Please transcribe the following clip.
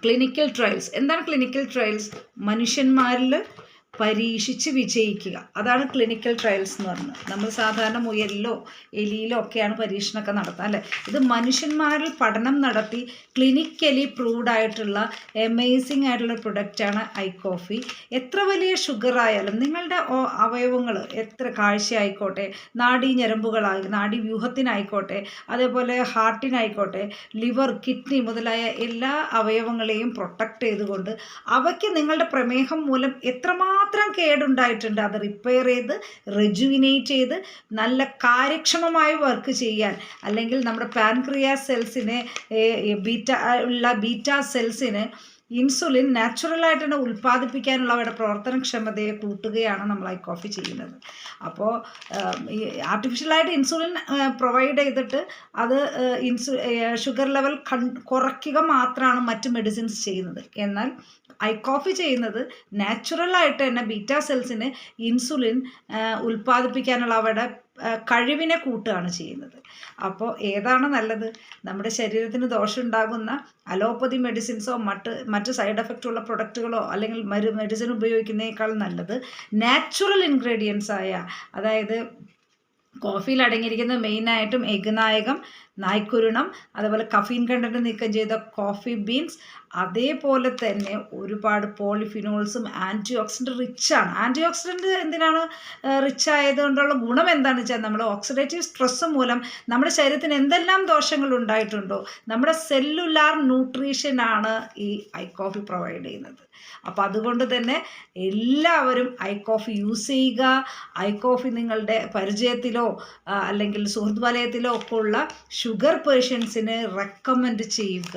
Clinical trials. എന്താണ് clinical trials? മനുഷ്യന്മാരിൽ പരീക്ഷിച്ച് വിജയിക്കുക, അതാണ് ക്ലിനിക്കൽ ട്രയൽസ് എന്ന് പറയുന്നത്. നമ്മൾ സാധാരണ മുയലിലോ എലിയിലോ ഒക്കെയാണ് പരീക്ഷണമൊക്കെ നടത്തുക അല്ലേ. ഇത് മനുഷ്യന്മാരിൽ പഠനം നടത്തി ക്ലിനിക്കലി പ്രൂവ്ഡ് ആയിട്ടുള്ള അമേസിങ് ആയിട്ടുള്ള പ്രൊഡക്റ്റാണ് ഐ കോഫി. എത്ര വലിയ ഷുഗർ ആയാലും നിങ്ങളുടെ അവയവങ്ങൾ എത്ര കാഴ്ചയായിക്കോട്ടെ, നാഡീവ്യൂഹത്തിനായിക്കോട്ടെ, അതേപോലെ ഹാർട്ടിനായിക്കോട്ടെ, ലിവർ, കിഡ്നി മുതലായ എല്ലാ അവയവങ്ങളെയും പ്രൊട്ടക്റ്റ് ചെയ്തുകൊണ്ട് അവയ്ക്ക് നിങ്ങളുടെ പ്രമേഹം മൂലം എത്രമാത്രം കേടുണ്ടായിട്ടുണ്ട് അത് റിപ്പയർ ചെയ്ത് റെജുവിനേറ്റ് ചെയ്ത് നല്ല കാര്യക്ഷമമായി വർക്ക് ചെയ്യാൻ, അല്ലെങ്കിൽ നമ്മുടെ പാൻക്രിയാസ് സെൽസിനെ ബീറ്റാ സെൽസിന് ഇൻസുലിൻ നാച്ചുറലായിട്ട് തന്നെ ഉൽപ്പാദിപ്പിക്കാനുള്ള അവരുടെ പ്രവർത്തനക്ഷമതയെ കൂട്ടുകയാണ് നമ്മൾ ഐ കോഫി ചെയ്യുന്നത്. അപ്പോൾ ഈ ആർട്ടിഫിഷ്യലായിട്ട് ഇൻസുലിൻ പ്രൊവൈഡ് ചെയ്തിട്ട് അത് ഷുഗർ ലെവൽ കുറയ്ക്കുക മാത്രമാണ് മറ്റ് മെഡിസിൻസ് ചെയ്യുന്നത്. എന്നാൽ ഐ കോഫി ചെയ്യുന്നത് നാച്ചുറലായിട്ട് തന്നെ ബീറ്റാ സെൽസിന് ഇൻസുലിൻ ഉൽപ്പാദിപ്പിക്കാനുള്ള അവരുടെ കഴിവിനെ കൂട്ടുകയാണ് ചെയ്യുന്നത്. അപ്പോൾ ഏതാണ് നല്ലത്? നമ്മുടെ ശരീരത്തിന് ദോഷമുണ്ടാകുന്ന അലോപ്പതി മെഡിസിൻസോ മറ്റ് സൈഡ് എഫക്റ്റുള്ള പ്രൊഡക്റ്റുകളോ അല്ലെങ്കിൽ മെഡിസിൻ ഉപയോഗിക്കുന്നതിനേക്കാൾ നല്ലത് നാച്ചുറൽ ഇൻഗ്രീഡിയൻസ് ആയ, അതായത് കോഫിയിൽ അടങ്ങിയിരിക്കുന്ന മെയിനായിട്ടും എഗ് നായകം, നായ്ക്കുരുണം, അതുപോലെ കഫീൻ കണ്ടന്റ് നീക്കം ചെയ്ത കോഫി ബീൻസ്, അതേപോലെ തന്നെ ഒരുപാട് പോളിഫിനോൾസും ആൻറ്റി ഓക്സിഡൻറ്റ് റിച്ചാണ്. ആൻറ്റി ഓക്സിഡൻറ്റ് എന്തിനാണ് റിച്ച് ആയതുകൊണ്ടുള്ള ഗുണം എന്താണെന്ന് വെച്ചാൽ നമ്മൾ ഓക്സിഡേറ്റീവ് സ്ട്രെസ് മൂലം നമ്മുടെ ശരീരത്തിന് എന്തെല്ലാം ദോഷങ്ങൾ ഉണ്ടായിട്ടുണ്ടോ നമ്മുടെ സെല്ലുലാർ ന്യൂട്രീഷനാണ് ഈ ഐ കോഫി പ്രൊവൈഡ് ചെയ്യുന്നത്. അപ്പോൾ അതുകൊണ്ട് തന്നെ എല്ലാവരും ഐ കോഫി യൂസ് ചെയ്യുക. ഐ കോഫി നിങ്ങളുടെ പരിചയത്തിലോ അല്ലെങ്കിൽ സുഹൃത്ത് വലയത്തിലോ ഒക്കെ ഉള്ള ഷുഗർ പേഷ്യൻസിന് റെക്കമെൻഡ് ചെയ്യുക.